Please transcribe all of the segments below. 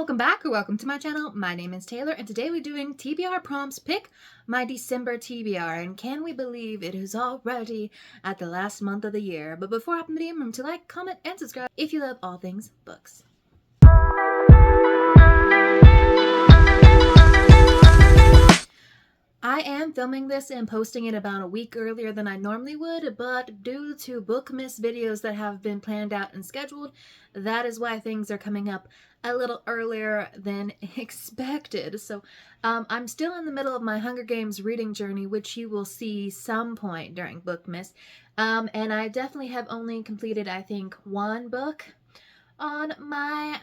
Welcome back or welcome to my channel. My name is Taylor and today we're doing TBR prompts. Pick my December TBR, and can we believe it is already at the last month of the year. But before I hop in the video, remember to like, comment, and subscribe if you love all things books. I am filming this and posting it about a week earlier than I normally would, but due to Bookmas videos that have been planned out and scheduled, that is why things are coming up a little earlier than expected. So I'm still in the middle of my Hunger Games reading journey, which you will see some point during Bookmas. And I definitely have only completed, I think, one book on my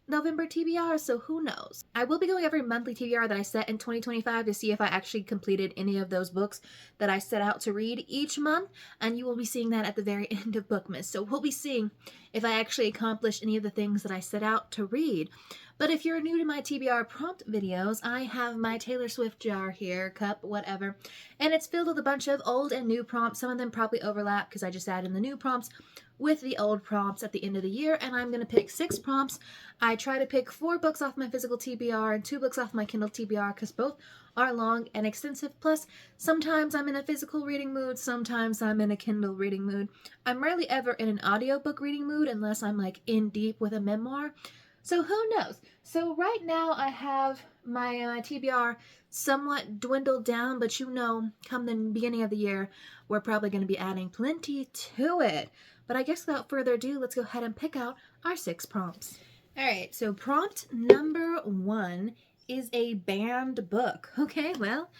November TBR, so who knows. I will be going over monthly TBR that I set in 2025 to see if I actually completed any of those books that I set out to read each month, and you will be seeing that at the very end of Bookmas. So we'll be seeing if I actually accomplished any of the things that I set out to read. But if you're new to my TBR prompt videos, I have my Taylor Swift jar here, cup, whatever, and it's filled with a bunch of old and new prompts. Some of them probably overlap because I just add in the new prompts with the old prompts at the end of the year, and I'm going to pick 6 prompts. I try to pick 4 books off my physical TBR and 2 books off my Kindle TBR because both are long and extensive. Plus, sometimes I'm in a physical reading mood, sometimes I'm in a Kindle reading mood. I'm rarely ever in an audiobook reading mood unless I'm like in deep with a memoir. So who knows? So right now I have my TBR somewhat dwindled down, but you know, come the beginning of the year, we're probably going to be adding plenty to it. But I guess without further ado, let's go ahead and pick out our 6 prompts. Alright, so prompt number 1 is a banned book. Okay, well,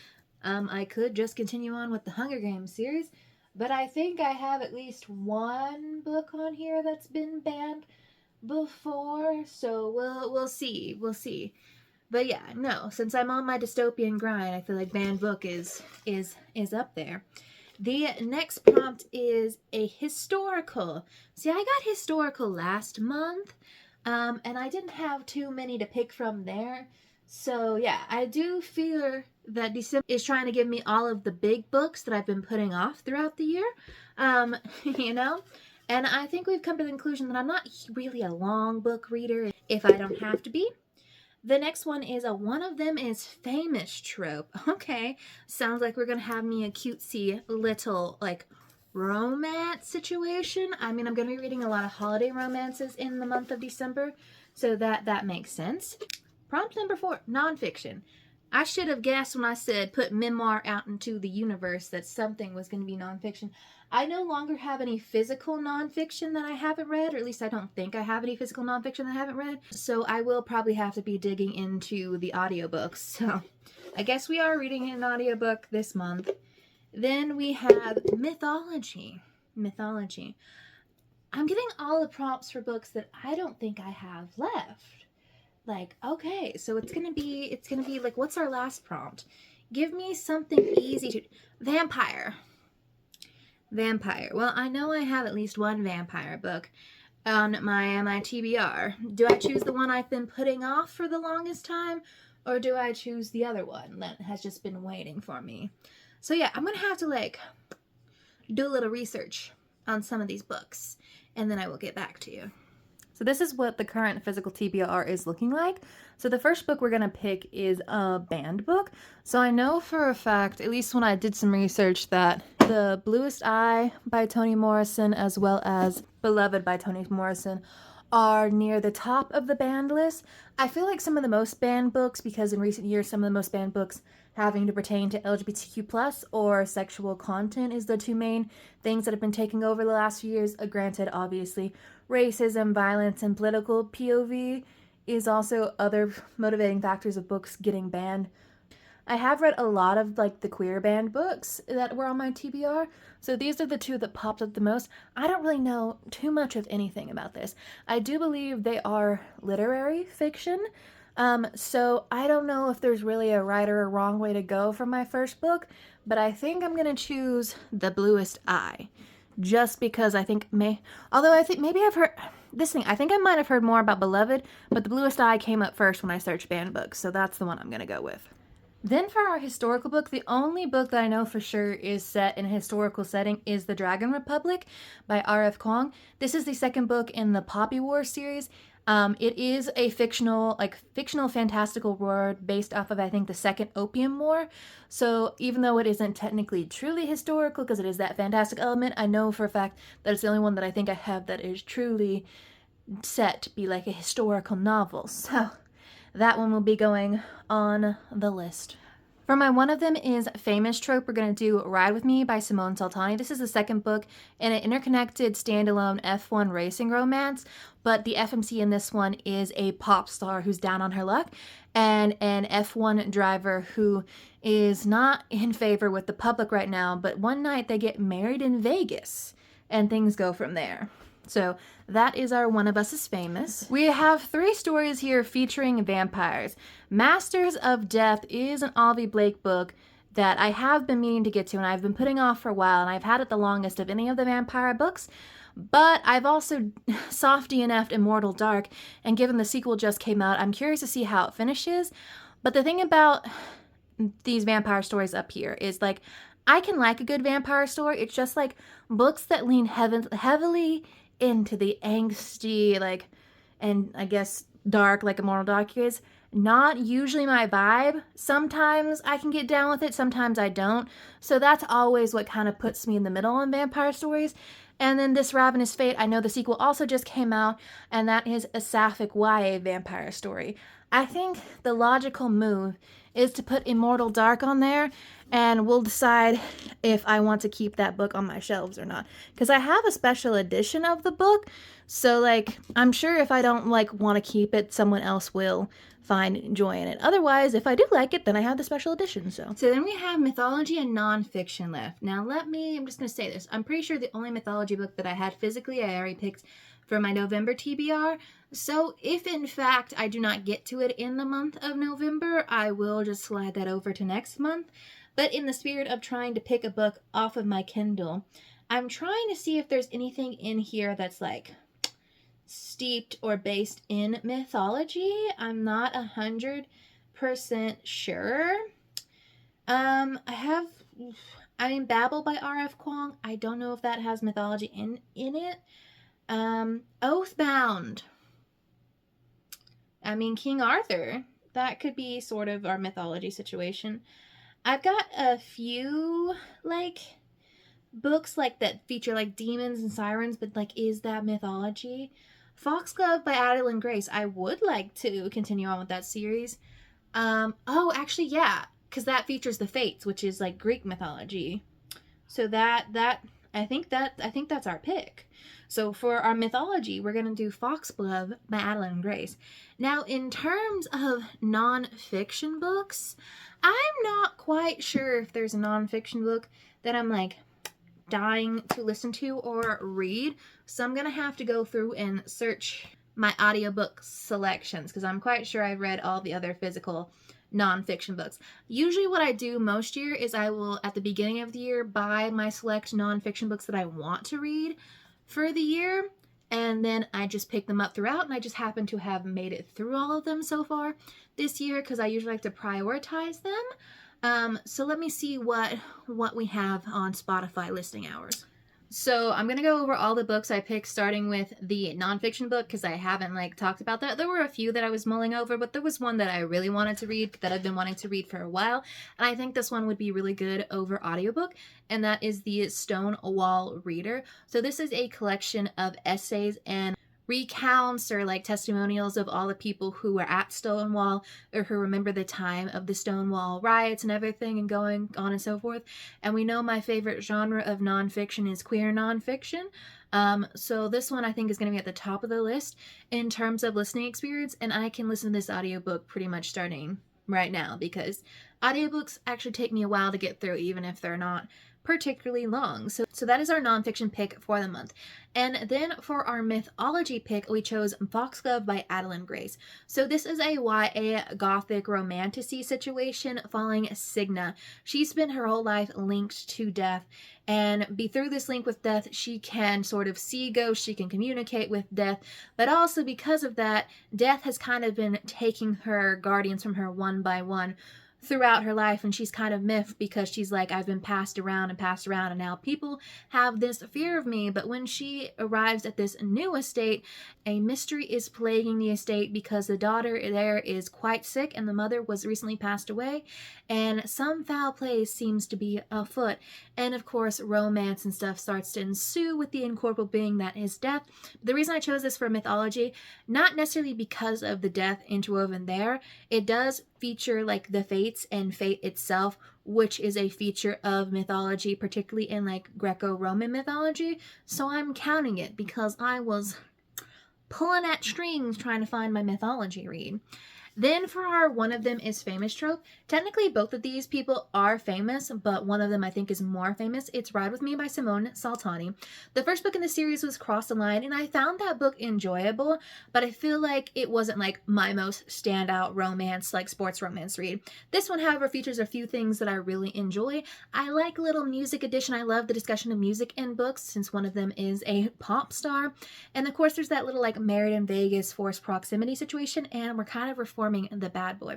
I could just continue on with the Hunger Games series, but I think I have at least one book on here that's been banned before, so we'll see. But yeah, no, since I'm on my dystopian grind, I feel like banned book is up there. The next prompt is a historical. See, I got historical last month, and I didn't have too many to pick from there. So yeah, I do feel that December is trying to give me all of the big books that I've been putting off throughout the year, you know? And I think we've come to the conclusion that I'm not really a long book reader if I don't have to be. The next one is one of them is famous trope. Okay, sounds like we're going to have me a cutesy little like romance situation. I mean, I'm going to be reading a lot of holiday romances in the month of December, so that makes sense. Prompt number 4, nonfiction. I should have guessed when I said put memoir out into the universe that something was going to be nonfiction. I no longer have any physical nonfiction that I haven't read, or at least I don't think I have any physical nonfiction that I haven't read. So I will probably have to be digging into the audiobooks. So I guess we are reading an audiobook this month. Then we have mythology. Mythology. I'm getting all the prompts for books that I don't think I have left. Like, okay, so it's gonna be like, what's our last prompt? Give me something easy to... Vampire. Well, I know I have at least one vampire book on my TBR. Do I choose the one I've been putting off for the longest time, or do I choose the other one that has just been waiting for me? So yeah, I'm gonna have to like do a little research on some of these books, and then I will get back to you. So this is what the current physical TBR is looking like. So the first book we're going to pick is a banned book. So I know for a fact, at least when I did some research, that The Bluest Eye by Toni Morrison as well as Beloved by Toni Morrison are near the top of the banned list. I feel like some of the most banned books, because in recent years some of the most banned books having to pertain to LGBTQ+ or sexual content is the 2 main things that have been taking over the last few years. Granted, obviously, racism, violence, and political POV is also other motivating factors of books getting banned. I have read a lot of like the queer banned books that were on my TBR, so these are the 2 that popped up the most. I don't really know too much of anything about this. I do believe they are literary fiction, so I don't know if there's really a right or a wrong way to go for my first book, but I think I'm gonna choose The Bluest Eye. Just because I think although I think maybe I've heard this thing, I think I might have heard more about Beloved, but The Bluest Eye came up first when I searched banned books, so that's the one I'm gonna go with. Then for our historical book, the only book that I know for sure is set in a historical setting is The Dragon Republic by R.F. Kuang. This is the second book in the Poppy War series. It is a fictional fantastical world based off of, I think, the Second Opium War. So even though it isn't technically truly historical, because it is that fantastic element, I know for a fact that it's the only one that I think I have that is truly set to be like a historical novel. So that one will be going on the list. For my one of them is Famous Trope, we're going to do Ride With Me by Simone Saltani. This is the second book in an interconnected standalone F1 racing romance, but the FMC in this one is a pop star who's down on her luck and an F1 driver who is not in favor with the public right now, but one night they get married in Vegas and things go from there. So that is our One of Us is Famous. We have 3 stories here featuring vampires. Masters of Death is an Avi Blake book that I have been meaning to get to and I've been putting off for a while, and I've had it the longest of any of the vampire books. But I've also soft DNF'd Immortal Dark, and given the sequel just came out, I'm curious to see how it finishes. But the thing about these vampire stories up here is, like, I can like a good vampire story. It's just like books that lean heavily into the angsty, like, and I guess dark, like Immortal Dark is, not usually my vibe. Sometimes I can get down with it, sometimes I don't. So that's always what kind of puts me in the middle on vampire stories. And then this Ravenous Fate, I know the sequel also just came out, and that is a sapphic YA vampire story. I think the logical move is to put Immortal Dark on there, and we'll decide if I want to keep that book on my shelves or not. Because I have a special edition of the book, so, like, I'm sure if I don't, like, want to keep it, someone else will find joy in it. Otherwise, if I do like it, then I have the special edition, so. So then we have mythology and nonfiction left. Now I'm just going to say this. I'm pretty sure the only mythology book that I had physically, I already picked for my November TBR. So if in fact I do not get to it in the month of November, I will just slide that over to next month. But in the spirit of trying to pick a book off of my Kindle, I'm trying to see if there's anything in here that's like steeped or based in mythology. I'm not 100% sure. Babel by R.F. Kuang. I don't know if that has mythology in it. Oathbound. King Arthur. That could be sort of our mythology situation. I've got a few, like, books, like, that feature, like, demons and sirens, but, like, is that mythology? Foxglove by Adeline Grace. I would like to continue on with that series. Actually, yeah, because that features the Fates, which is, like, Greek mythology. So I think that's our pick. So for our mythology, we're going to do Foxglove by Adeline Grace. Now, in terms of nonfiction books, I'm not quite sure if there's a nonfiction book that I'm, like, dying to listen to or read. So I'm going to have to go through and search my audiobook selections, because I'm quite sure I've read all the other physical nonfiction books. Usually what I do most year is I will, at the beginning of the year, buy my select nonfiction books that I want to read for the year, and then I just pick them up throughout, and I just happen to have made it through all of them so far this year, because I usually like to prioritize them. So let me see what we have on Spotify listing hours. So I'm going to go over all the books I picked, starting with the nonfiction book, because I haven't, like, talked about that. There were a few that I was mulling over, but there was one that I really wanted to read, that I've been wanting to read for a while, and I think this one would be really good over audiobook, and that is the Stonewall Reader. So this is a collection of essays and recounts or, like, testimonials of all the people who were at Stonewall or who remember the time of the Stonewall riots and everything and going on and so forth. And we know my favorite genre of nonfiction is queer nonfiction. So this one I think is going to be at the top of the list in terms of listening experience, and I can listen to this audiobook pretty much starting right now, because audiobooks actually take me a while to get through, even if they're not particularly long. So that is our nonfiction pick for the month. And then for our mythology pick, we chose Foxglove by Adeline Grace. So this is a YA gothic romantasy situation following Signa. She spent her whole life linked to death, and through this link with death, she can sort of see ghosts, she can communicate with death, but also because of that, death has kind of been taking her guardians from her one by one throughout her life, and she's kind of miffed because she's like, I've been passed around and now people have this fear of me. But when she arrives at this new estate, a mystery is plaguing the estate because the daughter there is quite sick and the mother was recently passed away, and some foul play seems to be afoot. And of course, romance and stuff starts to ensue with the incorporeal being that is death. The reason I chose this for mythology, not necessarily because of the death interwoven there, it does feature like the fates and fate itself, which is a feature of mythology, particularly in like Greco-Roman mythology. So I'm counting it because I was pulling at strings trying to find my mythology read. Then for our one of them is famous trope, technically both of these people are famous, but one of them I think is more famous. It's Ride With Me by Simone Saltani. The first book in the series was Cross the Line, and I found that book enjoyable, but I feel like it wasn't like my most standout romance, like sports romance read. This one, however, features a few things that I really enjoy. I like little music edition. I love the discussion of music in books, since one of them is a pop star. And of course, there's that little like Married in Vegas forced proximity situation, and we're kind of reforming the bad boy.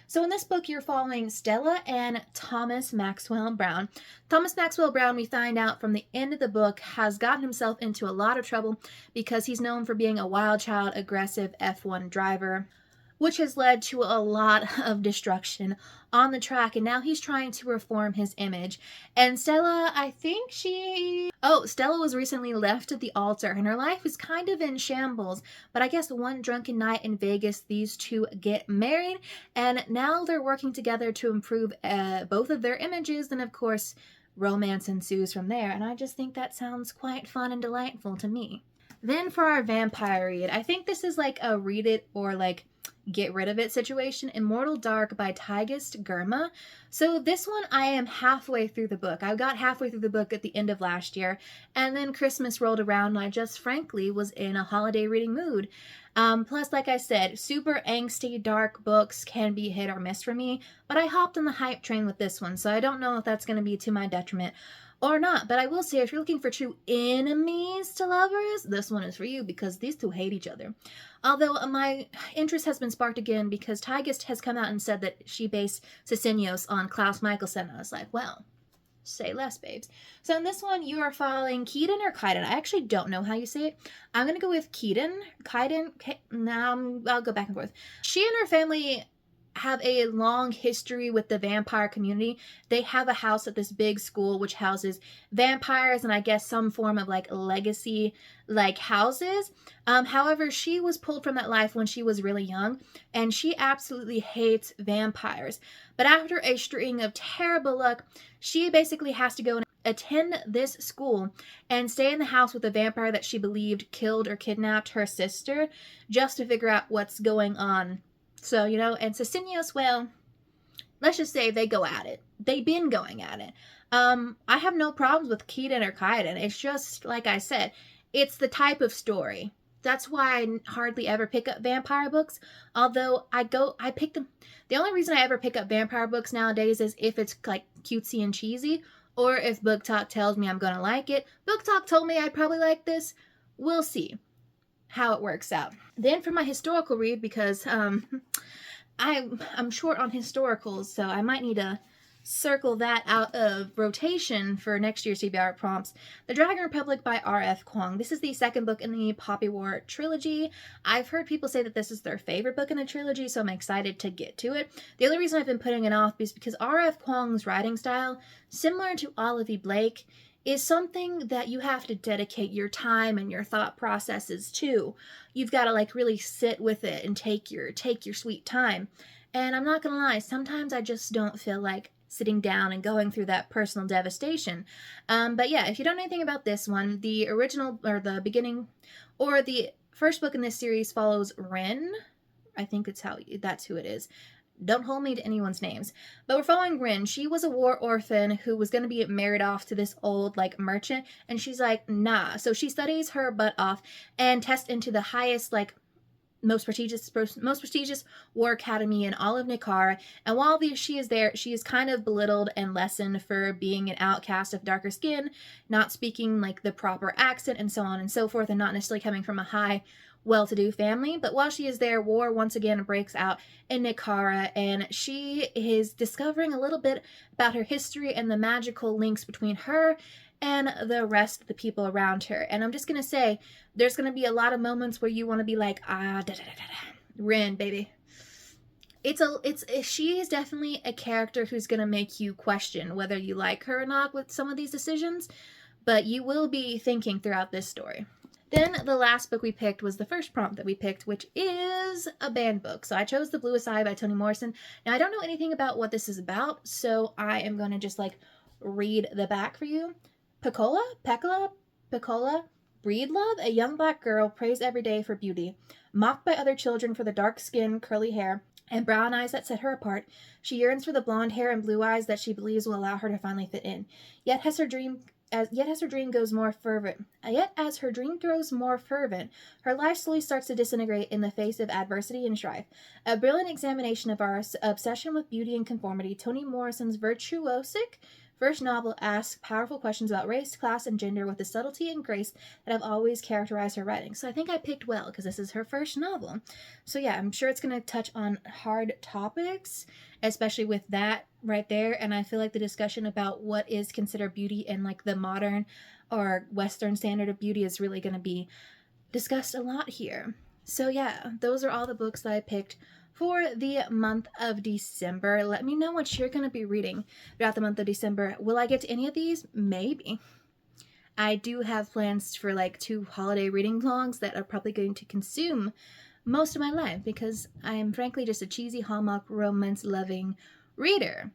So in this book, you're following Stella and Thomas Maxwell Brown. Thomas Maxwell Brown, we find out from the end of the book, has gotten himself into a lot of trouble because he's known for being a wild child, aggressive F1 driver, which has led to a lot of destruction on the track, and now he's trying to reform his image. And Stella, Stella was recently left at the altar, and her life is kind of in shambles, but I guess one drunken night in Vegas, these two get married, and now they're working together to improve both of their images, and of course, romance ensues from there, and I just think that sounds quite fun and delightful to me. Then for our vampire read, I think this is like a read it or like get rid of it situation, Immortal Dark by Tigist Germa. So this one, I am halfway through the book. I got halfway through the book at the end of last year, and then Christmas rolled around and I just frankly was in a holiday reading mood. Plus, like I said, super angsty, dark books can be hit or miss for me, but I hopped on the hype train with this one, so I don't know if that's going to be to my detriment or not. But I will say, if you're looking for true enemies to lovers, this one is for you because these two hate each other. Although my interest has been sparked again because Tigist has come out and said that she based Sisinios on Klaus Michelson. I was like, well, say less, babes. So in this one, you are following Keaton or Kaiden. I actually don't know how you say it. I'm going to go with Keaton. I'll go back and forth. She and her family have a long history with the vampire community. They have a house at this big school which houses vampires and I guess some form of like legacy like houses. However, she was pulled from that life when she was really young and she absolutely hates vampires. But after a string of terrible luck, she basically has to go and attend this school and stay in the house with a vampire that she believed killed or kidnapped her sister just to figure out what's going on. So, and Sisinios, well, let's just say they go at it. They've been going at it. I have no problems with Keaton or Kaiden. It's just, like I said, it's the type of story. That's why I hardly ever pick up vampire books. Although I pick them. The only reason I ever pick up vampire books nowadays is if it's like cutesy and cheesy, or if Book Talk tells me I'm going to like it. Book Talk told me I'd probably like this. We'll see how it works out. Then for my historical read, because I'm short on historicals, so I might need to circle that out of rotation for next year's TBR prompts. The Dragon Republic by R.F. Kuang. This is the second book in the Poppy War trilogy. I've heard people say that this is their favorite book in the trilogy, so I'm excited to get to it. The only reason I've been putting it off is because R.F. Kuang's writing style, similar to Olivia Blake, is something that you have to dedicate your time and your thought processes to. You've got to like really sit with it and take your sweet time. And I'm not gonna lie, sometimes I just don't feel like sitting down and going through that personal devastation. But yeah, if you don't know anything about this one, the original or the beginning or the first book in this series follows Rin. I think that's who it is. Don't hold me to anyone's names. But we're following Rin. She was a war orphan who was going to be married off to this old, like, merchant. And she's like, nah. So she studies her butt off and tests into the highest, like, most prestigious war academy in all of Nikkar. And while she is there, she is kind of belittled and lessened for being an outcast of darker skin, not speaking, like, the proper accent, and so on and so forth, and not necessarily coming from a high well-to-do family. But while she is there, war once again breaks out in Nicara, and she is discovering a little bit about her history and the magical links between her and the rest of the people around her. And I'm just gonna say, there's gonna be a lot of moments where you want to be like, Rin, baby. She is definitely a character who's gonna make you question whether you like her or not with some of these decisions, but you will be thinking throughout this story. Then the last book we picked was the first prompt that we picked, which is a banned book. So I chose The Bluest Eye by Toni Morrison. Now I don't know anything about what this is about, so I am going to just like read the back for you. Piccola, breedlove, a young black girl praised every day for beauty. Mocked by other children for the dark skin, curly hair, and brown eyes that set her apart, she yearns for the blonde hair and blue eyes that she believes will allow her to finally fit in. Yet as her dream grows more fervent, her life slowly starts to disintegrate in the face of adversity and strife. A brilliant examination of our obsession with beauty and conformity, Toni Morrison's virtuosic first novel asks powerful questions about race, class, and gender with the subtlety and grace that have always characterized her writing. So I think I picked well because this is her first novel. So yeah, I'm sure it's going to touch on hard topics, especially with that right there. And I feel like the discussion about what is considered beauty and like the modern or Western standard of beauty is really going to be discussed a lot here. So yeah, those are all the books that I picked for the month of December. Let me know what you're going to be reading throughout the month of December. Will I get to any of these? Maybe. I do have plans for like 2 holiday reading vlogs that are probably going to consume most of my life because I am frankly just a cheesy Hallmark romance loving reader.